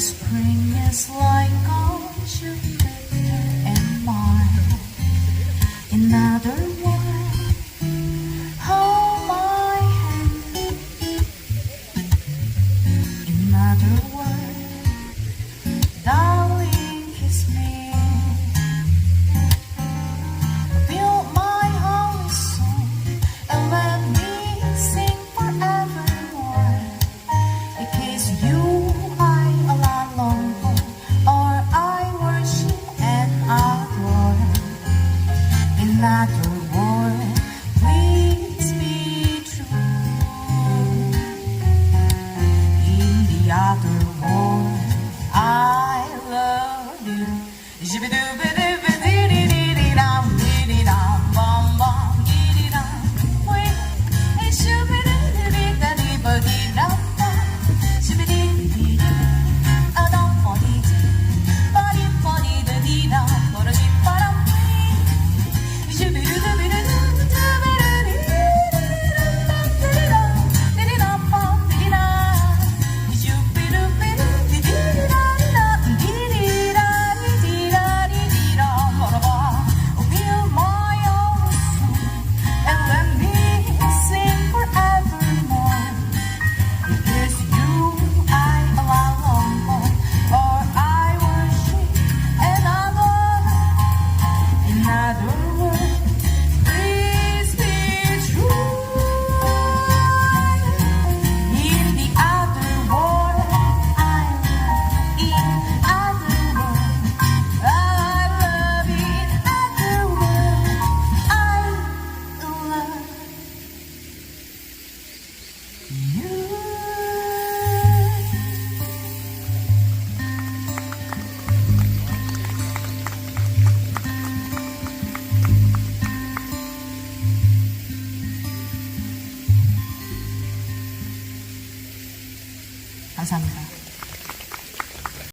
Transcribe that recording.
Spring is like a Jupiter and mine. In other words, hold my hand. In other words, darling, kiss me. Build my horizon and let me sing forevermore. Because you another word, please be true. In the other word, I love you. 감사합니다.